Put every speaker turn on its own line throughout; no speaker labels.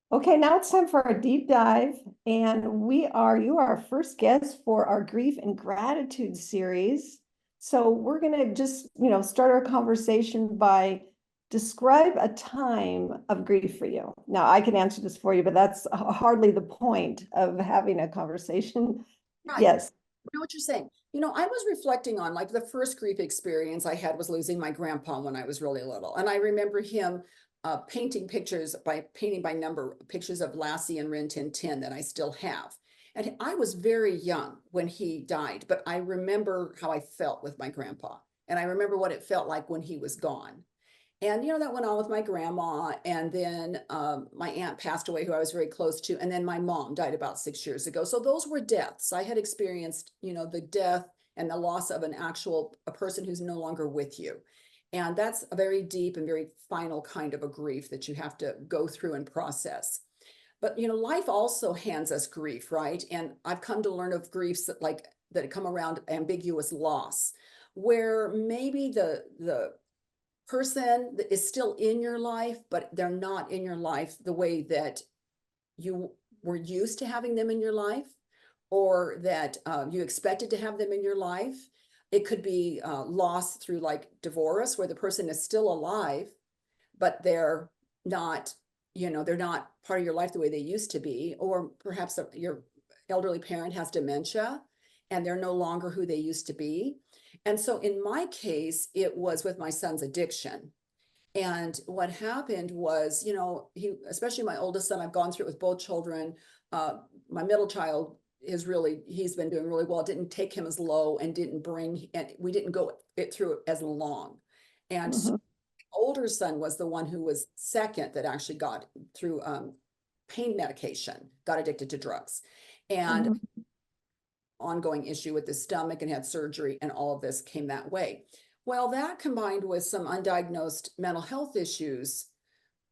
Okay, now it's time for our deep dive, and you are our first guest for our grief and gratitude series. So we're gonna just, start our conversation by describe a time of grief for you. Now, I can answer this for you, but that's hardly the point of having a conversation.
Right.
Yes.
I know what you're saying. I was reflecting on like the first grief experience I had was losing my grandpa when I was really little. And I remember him painting by number pictures of Lassie and Rin Tin Tin that I still have. And I was very young when he died, but I remember how I felt with my grandpa. And I remember what it felt like when he was gone. And that went on with my grandma, and then my aunt passed away, who I was very close to, and then my mom died about 6 years ago. So those were deaths. I had experienced, the death and the loss of a person who's no longer with you. And that's a very deep and very final kind of a grief that you have to go through and process. But life also hands us grief, right? And I've come to learn of griefs that come around ambiguous loss, where maybe the person that is still in your life, but they're not in your life the way that you were used to having them in your life, or that you expected to have them in your life. It could be loss through like divorce, where the person is still alive, but not, they're not part of your life the way they used to be. Or perhaps your elderly parent has dementia and they're no longer who they used to be. And so in my case, it was with my son's addiction. And what happened was, especially my oldest son, I've gone through it with both children. My middle child he's been doing really well. It didn't take him as low and we didn't go it through it as long. And so
Mhm.
older son was the one who was second that actually got through pain medication, got addicted to drugs, and
Mhm.
ongoing issue with his stomach and had surgery, and all of this came that way. Well, that combined with some undiagnosed mental health issues,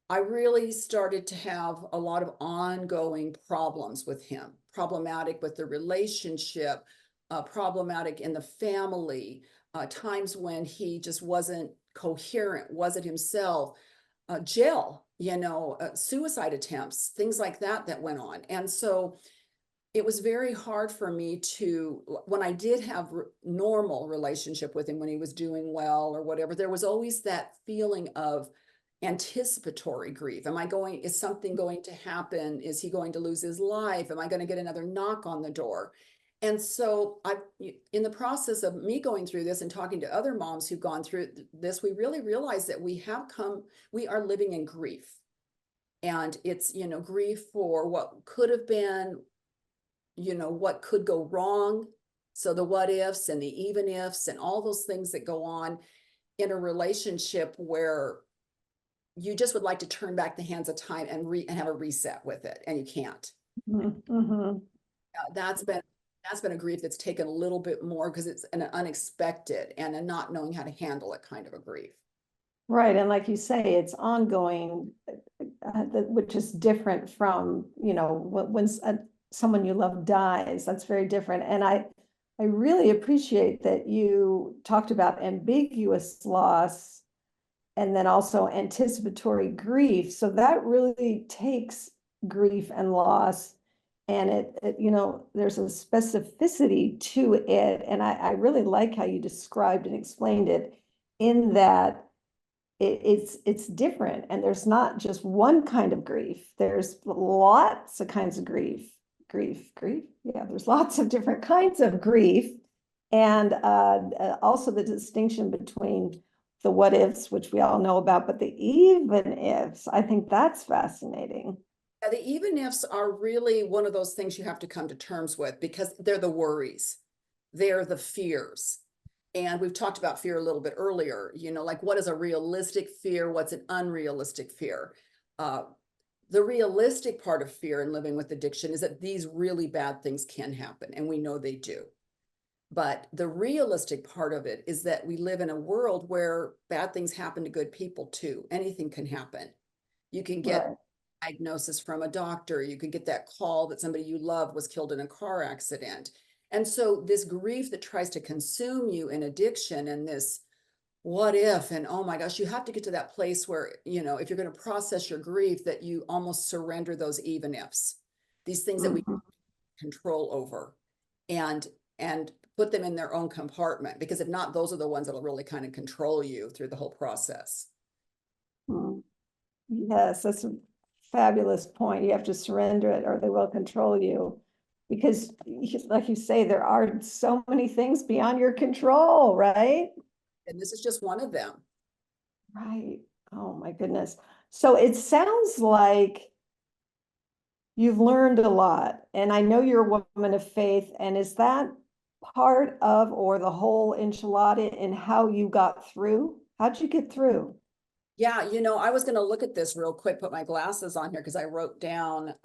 I really started to have a lot of ongoing problems with him, problematic with the relationship, problematic in the family, times when he just wasn't coherent, wasn't himself, jail, suicide attempts, things like that went on. And so it was very hard for me to, when I did have normal relationship with him, when he was doing well or whatever, there was always that feeling of anticipatory grief. Is something going to happen? Is he going to lose his life? Am I going to get another knock on the door? And so in the process of me going through this and talking to other moms who've gone through this, we really realized that we are living in grief. And it's, grief for what could have been, what could go wrong. So the what ifs and the even ifs and all those things that go on in a relationship where you just would like to turn back the hands of time and have a reset with it, and you can't.
Mhm. Mhm.
That's been a grief that's taken a little bit more because it's an unexpected and a not knowing how to handle it kind of a grief.
Right, and like you say, it's ongoing, which is different from, when someone you love dies. That's very different. And I really appreciate that you talked about ambiguous loss and then also anticipatory grief. So that really takes grief and loss, and there's a specificity to it. And I really like how you described and explained it, in that it's different, and there's not just one kind of grief. There's lots of kinds of grief. Yeah, there's lots of different kinds of grief. And also the distinction between the what ifs, which we all know about, but the even ifs, I think that's fascinating.
Yeah, the even ifs are really one of those things you have to come to terms with because they're the worries, they're the fears. And we've talked about fear a little bit earlier, like what is a realistic fear? What's an unrealistic fear? Uh, the realistic part of fear in living with addiction is that these really bad things can happen, and we know they do. But the realistic part of it is that we live in a world where bad things happen to good people too. Anything can happen. You can get
Right.
diagnosis from a doctor. You could get that call that somebody you love was killed in a car accident. And so this grief that tries to consume you in addiction, and this what if, and oh my gosh, you have to get to that place where, if you're going to process your grief, that you almost surrender those even ifs, these things that we
Mhm.
control over, and and put them in their own compartment, because if not, those are the ones that'll really kind of control you through the whole process.
Mm. Yes, that's a fabulous point. You have to surrender it or they will control you. Because like you say, there are so many things beyond your control, right?
And this is just one of them.
Right. Oh my goodness. So it sounds like you've learned a lot, and I know you're a woman of faith, and is that part of or the whole enchilada in how you got through? How'd you get through?
Yeah, I was going to look at this real quick, put my glasses on here because I wrote down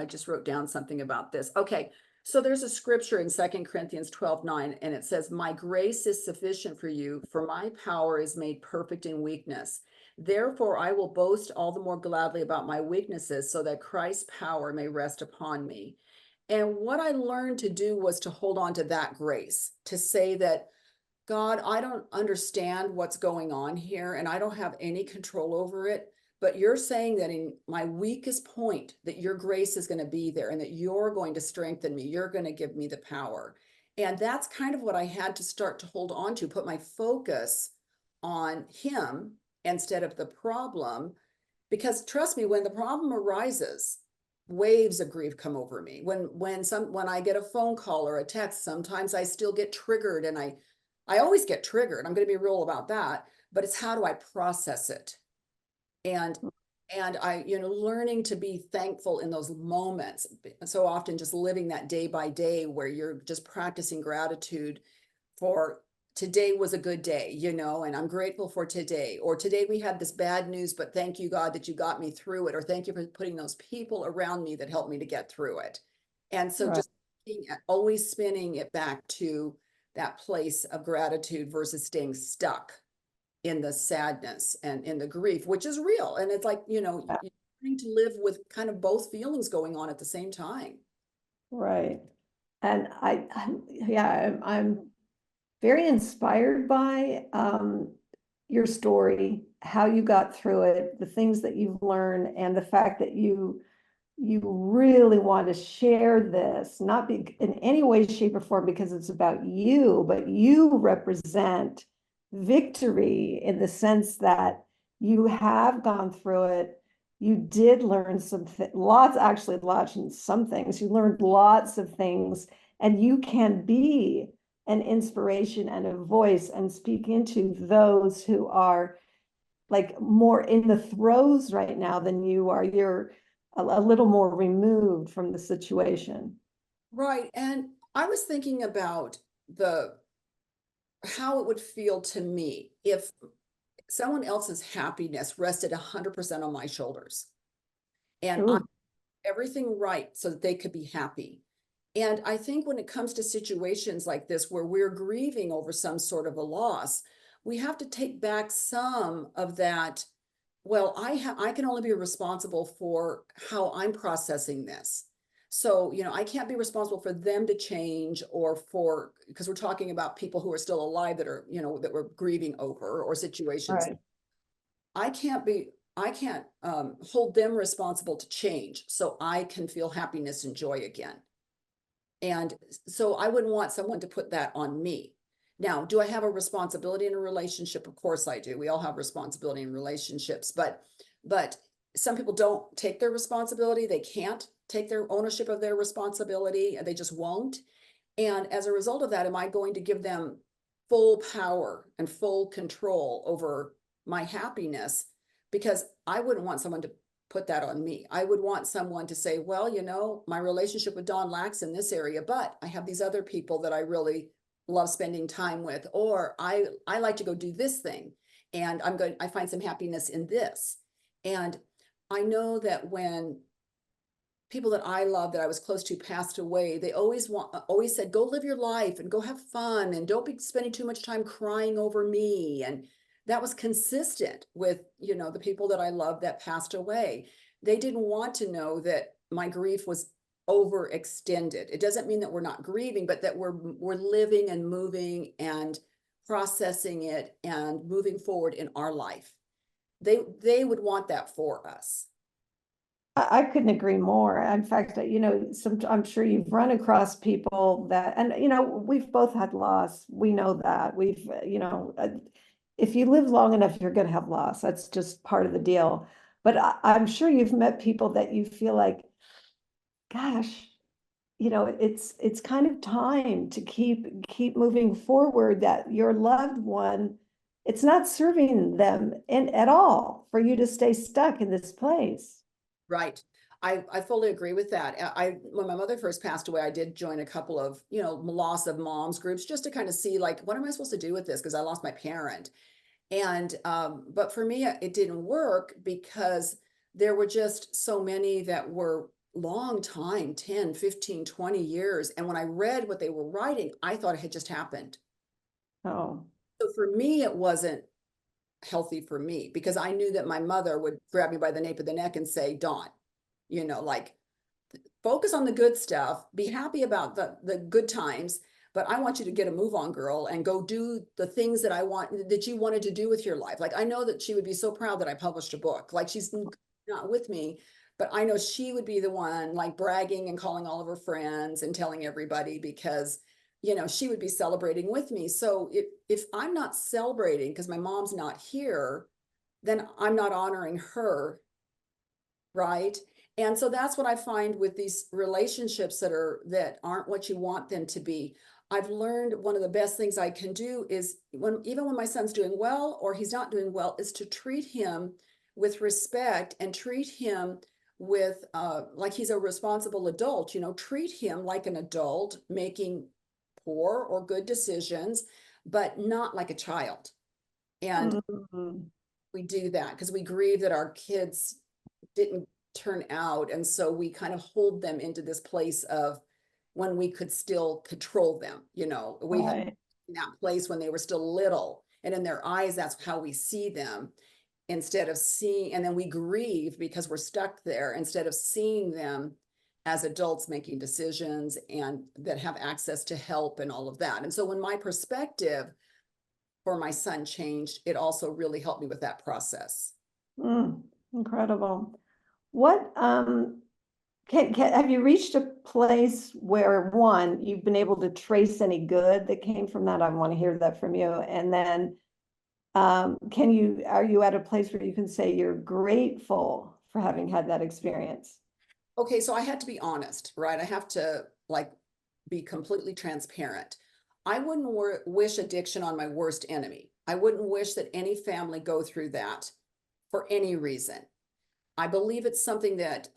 I just wrote down something about this. Okay, so there's a scripture in 2 Corinthians 12:9, and it says, "My grace is sufficient for you, for my power is made perfect in weakness. Therefore, I will boast all the more gladly about my weaknesses, so that Christ's power may rest upon me." And what I learned to do was to hold on to that grace, to say that, God, I don't understand what's going on here, and I don't have any control over it. But you're saying that in my weakest point, that your grace is going to be there and that you're going to strengthen me. You're going to give me the power. And that's kind of what I had to start to hold on to, put my focus on him instead of the problem. Because trust me, when the problem arises, waves of grief come over me. When I get a phone call or a text, sometimes I still get triggered, and I always get triggered. I'm going to be real about that, but it's how do I process it? And learning to be thankful in those moments. So often just living that day by day where you're just practicing gratitude for today was a good day, and I'm grateful for today. Or today we had this bad news, but thank you, God, that you got me through it. Or thank you for putting those people around me that helped me to get through it. And so
Right.
just always spinning it back to that place of gratitude versus staying stuck in the sadness and in the grief, which is real. And it's like, you need to live with kind of both feelings going on at the same time.
Right. And yeah, I'm very inspired by your story, how you got through it, the things that you've learned, and the fact that you really want to share this, not be in any way, shape, or form because it's about you, but you represent victory in the sense that you have gone through it. You did learn lots, actually, lots, and some things. You learned lots of things, and you can be an inspiration and a voice and speak into those who are like more in the throes right now than you are. You're a little more removed from the situation.
Right. And I was thinking about the how it would feel to me if someone else's happiness rested 100% on my shoulders, and I
Ooh,
everything right so that they could be happy. And I think when it comes to situations like this where we're grieving over some sort of a loss, we have to take back some of that. Well, I can only be responsible for how I'm processing this. So, I can't be responsible for them to change, or for, because we're talking about people who are still alive that are, that we're grieving over, or situations.
right,
I can't hold them responsible to change so I can feel happiness and joy again. And so I wouldn't want someone to put that on me. Now, do I have a responsibility in a relationship? Of course I do. We all have responsibility in relationships, but some people don't take their responsibility. They can't take their ownership of their responsibility, and they just won't. And as a result of that, am I going to give them full power and full control over my happiness? Because I wouldn't want someone to put that on me. I would want someone to say, well, my relationship with Dawn lacks in this area, but I have these other people that I really love spending time with, or I like to go do this thing, and I find some happiness in this. And I know that when people that I love, that I was close to, passed away, they always said, go live your life and go have fun and don't be spending too much time crying over me. And that was consistent with, the people that I loved that passed away. They didn't want to know that my grief was overextended. It doesn't mean that we're not grieving, but that we're living and moving and processing it and moving forward in our life. They would want that for us.
I couldn't agree more. In fact, I'm sure you've run across people that, and we've both had loss. We know that. If you live long enough, you're going to have loss. That's just part of the deal. But I'm sure you've met people that you feel like, gosh, it's kind of time to keep moving forward, that your loved one, it's not serving them at all for you to stay stuck in this place.
Right. I fully agree with that. When my mother first passed away, I did join a couple of, loss of moms groups just to kind of see like, what am I supposed to do with this? Because I lost my parent. And but for me, it didn't work because there were just so many that were long time, 10, 15, 20 years. And when I read what they were writing, I thought it had just happened.
Oh,
So for me, it wasn't healthy for me because I knew that my mother would grab me by the nape of the neck and say, Dawn, like focus on the good stuff, be happy about the good times, but I want you to get a move on, girl, and go do the things that that you wanted to do with your life. Like I know that she would be so proud that I published a book. Like she's not with me, but I know she would be the one like bragging and calling all of her friends and telling everybody because she would be celebrating with me. So if I'm not celebrating because my mom's not here, then I'm not honoring her, right? And so that's what I find with these relationships that aren't what you want them to be. I've learned one of the best things I can do is even when my son's doing well or he's not doing well, is to treat him with respect and treat him with like he's a responsible adult, treat him like an adult making poor or good decisions, but not like a child. And
mhm.
we do that because we grieve that our kids didn't turn out. And so we kind of hold them into this place of when we could still control them, we have
Right.
that place when they were still little. And in their eyes, that's how we see them instead of seeing, and then we grieve because we're stuck there instead of seeing them as adults making decisions and that have access to help and all of that. And so when my perspective for my son changed, it also really helped me with that process.
Incredible. What have you reached a place where, one, you've been able to trace any good that came from that? I want to hear that from you. And then are you at a place where you can say you're grateful for having had that experience?
Okay, so I had to be honest, right? I have to like be completely transparent. I wouldn't wish addiction on my worst enemy. I wouldn't wish that any family go through that for any reason. I believe it's something that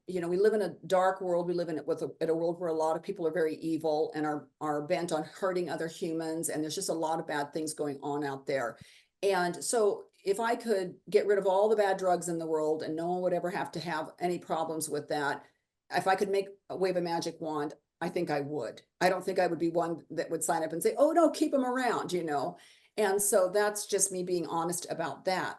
we live in a dark world. We live in a world where a lot of people are very evil and are bent on hurting other humans, and there's just a lot of bad things going on out there. And so if I could get rid of all the bad drugs in the world and no one would ever have to have any problems with that, if I could wave a magic wand, I think I would. I don't think I would be one that would sign up and say, oh no, keep them around. And so that's just me being honest about that.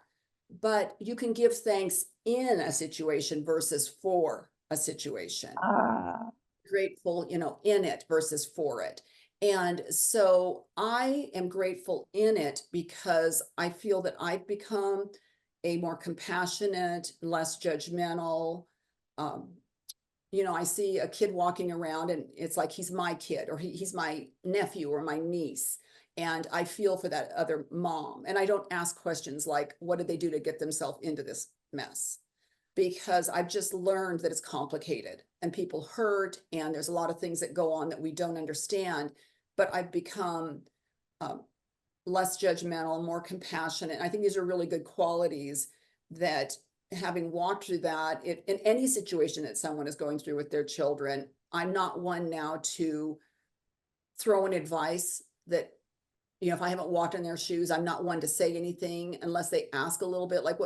But you can give thanks in a situation versus for a situation.
Ah,
Grateful, in it versus for it. And so I am grateful in it because I feel that I've become a more compassionate, less judgmental. Um, I see a kid walking around and it's like he's my kid or he's my nephew or my niece. And I feel for that other mom. And I don't ask questions like, what did they do to get themselves into this mess? Because I've just learned that it's complicated and people hurt and there's a lot of things that go on that we don't understand. But I've become um, less judgmental, more compassionate. I think these are really good qualities that having walked through that in any situation that someone is going through with their children, I'm not one now to throw in advice that if I haven't walked in their shoes, I'm not one to say anything unless they ask a little bit, like,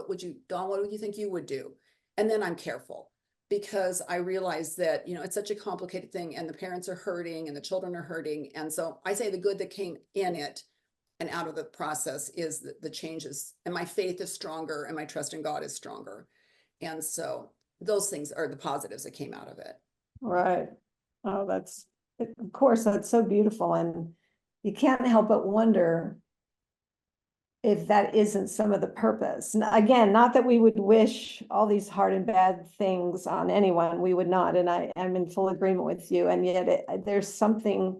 Dawn, what do you think you would do? And then I'm careful because I realize that, it's such a complicated thing and the parents are hurting and the children are hurting. And so I say the good that came in it and out of the process is the changes, and my faith is stronger and my trust in God is stronger. And so those things are the positives that came out of it.
right. Oh, of course, that's so beautiful. And you can't help but wonder, if that isn't some of the purpose. Again, not that we would wish all these hard and bad things on anyone, we would not, and I'm in full agreement with you, and yet there's something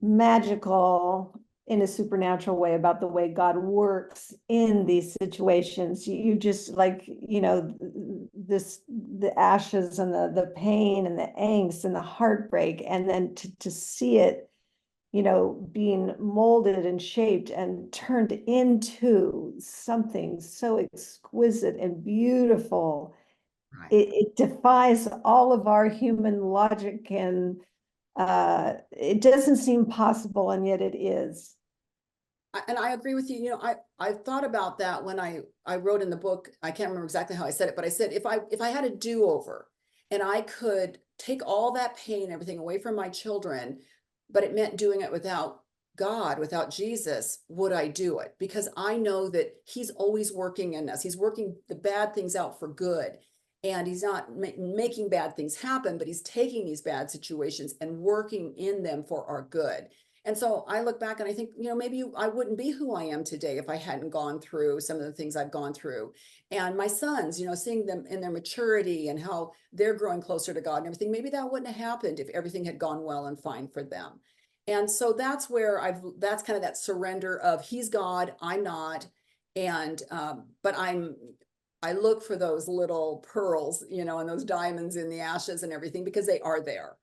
magical in a supernatural way about the way God works in these situations. You just like, the ashes and the pain and the angst and the heartbreak, and then to see it, being molded and shaped and turned into something so exquisite and beautiful.
Right.
It defies all of our human logic, and it doesn't seem possible, and yet it is.
And I agree with you. I thought about that when I wrote in the book. I can't remember exactly how I said it, but I said if I had a do-over and I could take all that pain, everything away from my children, but it meant doing it without God, without Jesus, would I do it? Because I know that he's always working in us. He's working the bad things out for good. And he's not making bad things happen, but he's taking these bad situations and working in them for our good. And so I look back and I think, maybe I wouldn't be who I am today if I hadn't gone through some of the things I've gone through. And my sons, seeing them in their maturity and how they're growing closer to God and everything, maybe that wouldn't have happened if everything had gone well and fine for them. And so that's where that's kind of that surrender of he's God, I'm not. And, but I look for those little pearls, and those diamonds in the ashes and everything, because they are there.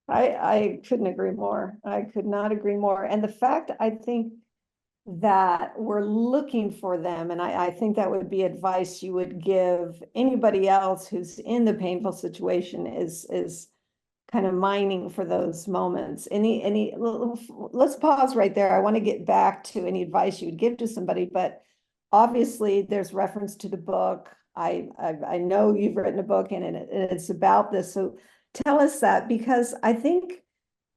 I couldn't agree more. I could not agree more. And the fact, I think, that we're looking for them, and I think that would be advice you would give anybody else who's in the painful situation, is kind of mining for those moments. Let's pause right there. I want to get back to any advice you would give to somebody, but obviously there's reference to the book. I know you've written a book, and it's about this. So tell us that, because I think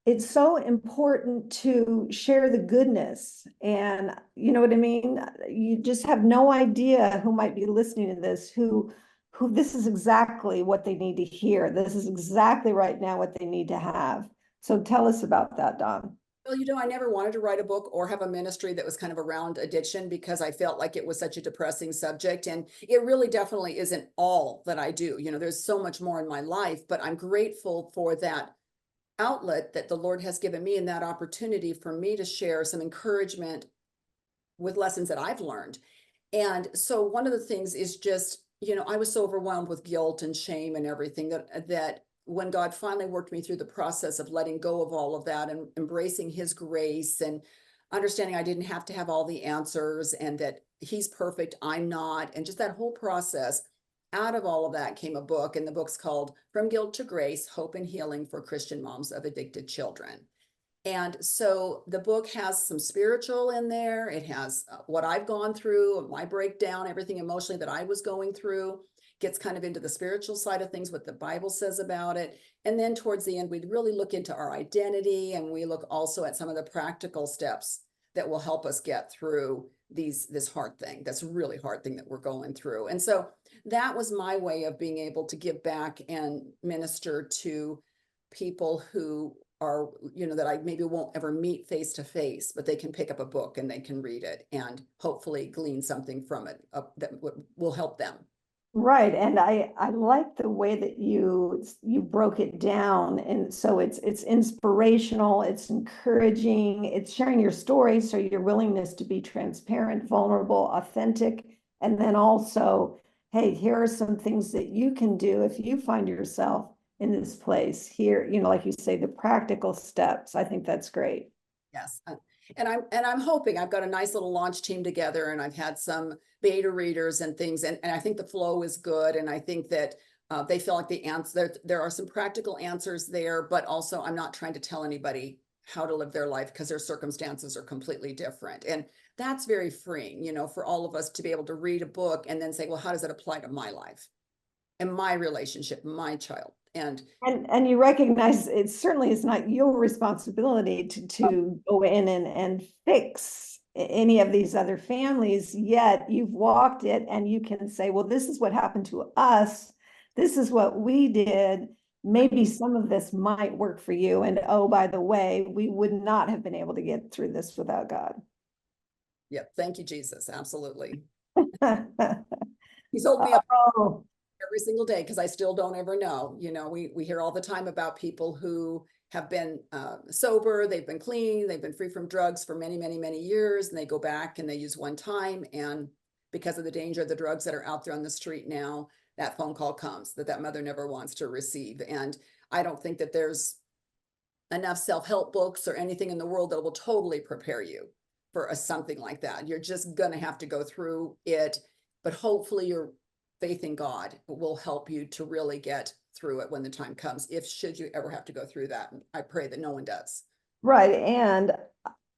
it's so important to share the goodness. And you know what I mean? You just have no idea who might be listening to this, who this is exactly what they need to hear. This is exactly right now what they need to have. So tell us about that, Don.
Well, I never wanted to write a book or have a ministry that was kind of around addiction, because I felt like it was such a depressing subject. And it really definitely isn't all that I do. There's so much more in my life, but I'm grateful for that outlet that the Lord has given me, and that opportunity for me to share some encouragement with lessons that I've learned. And so one of the things is just, I was so overwhelmed with guilt and shame and everything that when God finally worked me through the process of letting go of all of that and embracing his grace and understanding I didn't have to have all the answers and that he's perfect, I'm not, and just that whole process, out of all of that came a book, and the book's called From Guilt to Grace: Hope and Healing for Christian Moms of Addicted Children. And so the book has some spiritual in there. It has what I've gone through, my breakdown, everything emotionally that I was going through, gets kind of into the spiritual side of things, what the Bible says about it. And then towards the end, we really look into our identity, and we look also at some of the practical steps that will help us get through this hard thing, that's a really hard thing that we're going through. And so that was my way of being able to give back and minister to people who are, that I maybe won't ever meet face to face, but they can pick up a book and they can read it and hopefully glean something from it that will help them.
Right. And I like the way that you broke it down. And so it's inspirational, it's encouraging, it's sharing your story. So your willingness to be transparent, vulnerable, authentic, and then also, hey, here are some things that you can do if you find yourself in this place here, like you say, the practical steps. I think that's great.
Yes. And I'm hoping I've got a nice little launch team together, and I've had some beta readers and things, and I think the flow is good, and I think that they feel like the answer, there are some practical answers there, but also I'm not trying to tell anybody how to live their life, because their circumstances are completely different. And that's very freeing, for all of us to be able to read a book and then say, well, how does it apply to my life and my relationship, my child?
And you recognize it certainly is not your responsibility to go in and fix any of these other families, yet you've walked it, and you can say, well, this is what happened to us. This is what we did. Maybe some of this might work for you. And oh, by the way, we would not have been able to get through this without God.
Yep. Thank you, Jesus. Absolutely. He's holding me up
Oh,
every single day because I still don't ever know. We hear all the time about people who have been sober, they've been clean, they've been free from drugs for many, many, many years, and they go back and they use one time. And because of the danger of the drugs that are out there on the street now, that phone call comes that mother never wants to receive. And I don't think that there's enough self-help books or anything in the world that will totally prepare you for something like that. You're just going to have to go through it, but hopefully your faith in God will help you to really get through it when the time comes, if should you ever have to go through that. And I pray that no one does.
right. And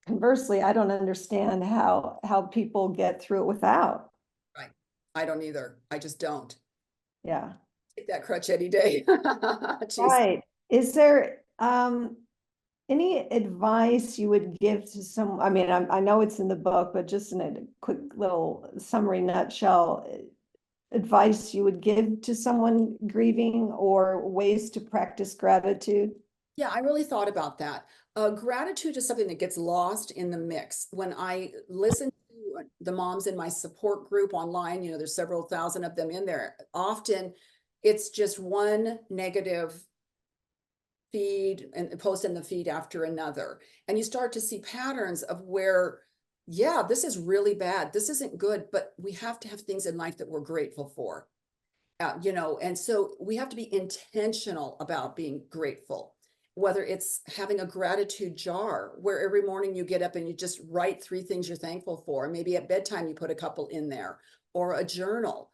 conversely, I don't understand how people get through it without.
Right. I don't either. I just don't.
Yeah.
Take that crutch any day. Jeez.
Right. Is there any advice you would give to some, I mean, I know it's in the book, but just in a quick little summary nutshell, advice you would give to someone grieving or ways to practice gratitude?
Yeah, I really thought about that. Gratitude is something that gets lost in the mix. When I listen to the moms in my support group online, there's several thousand of them in there. Often it's just one negative feed and post in the feed after another. And you start to see patterns of where, yeah, this is really bad. This isn't good, but we have to have things in life that we're grateful for. And so we have to be intentional about being grateful, whether it's having a gratitude jar where every morning you get up and you just write 3 things you're thankful for. Maybe at bedtime you put a couple in there, or a journal,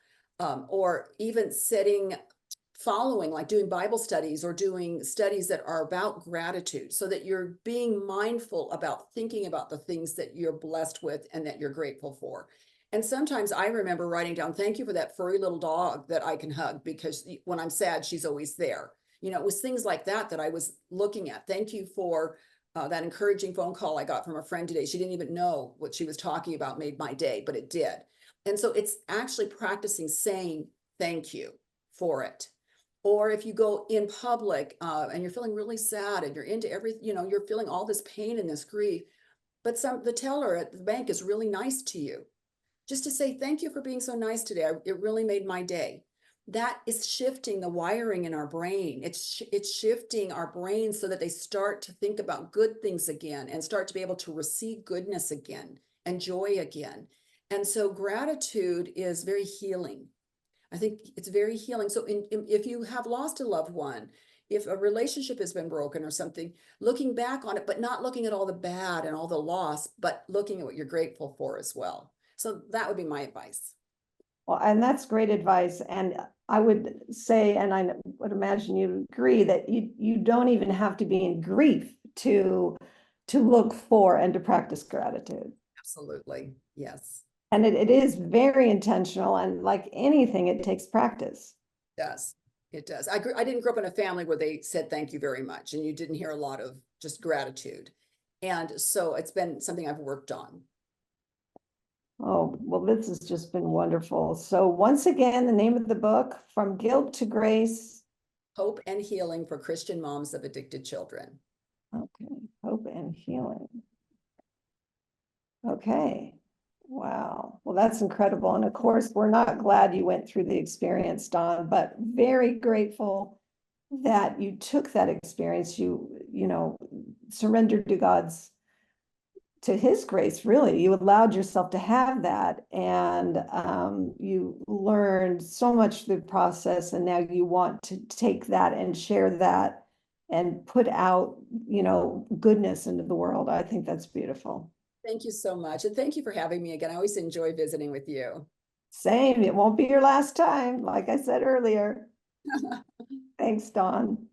or even following, like doing Bible studies or doing studies that are about gratitude, so that you're being mindful about thinking about the things that you're blessed with and that you're grateful for. And sometimes I remember writing down, thank you for that furry little dog that I can hug, because when I'm sad, she's always there. It was things like that I was looking at. Thank you for that encouraging phone call I got from a friend today. She didn't even know what she was talking about made my day, but it did. And so it's actually practicing saying thank you for it. Or if you go in public and you're feeling really sad and you're into everything, you're feeling all this pain and this grief, but the teller at the bank is really nice to you, just to say thank you for being so nice today. It really made my day. That is shifting the wiring in our brain. It's shifting our brains so that they start to think about good things again and start to be able to receive goodness again and joy again. And so gratitude is very healing. I think it's very healing. So if you have lost a loved one, if a relationship has been broken or something, looking back on it, but not looking at all the bad and all the loss, but looking at what you're grateful for as well. So that would be my advice.
Well, and that's great advice. And I would say, and I would imagine you agree, that you don't even have to be in grief to look for and to practice gratitude.
Absolutely. Yes.
And it is very intentional, and like anything, it takes practice.
It does. It does. I didn't grow up in a family where they said thank you very much, and you didn't hear a lot of just gratitude. And so it's been something I've worked on.
Oh, well, this has just been wonderful. So once again, the name of the book, From Guilt to Grace.
Hope and Healing for Christian Moms of Addicted Children.
Okay, Hope and Healing. Okay. Wow. Well, that's incredible. And of course, we're not glad you went through the experience, Dawn, but very grateful that you took that experience. You surrendered to his grace, really. You allowed yourself to have that. And you learned so much through the process. And now you want to take that and share that and put out, goodness into the world. I think that's beautiful.
Thank you so much. And thank you for having me again. I always enjoy visiting with you.
Same. It won't be your last time, like I said earlier. Thanks, Dawn.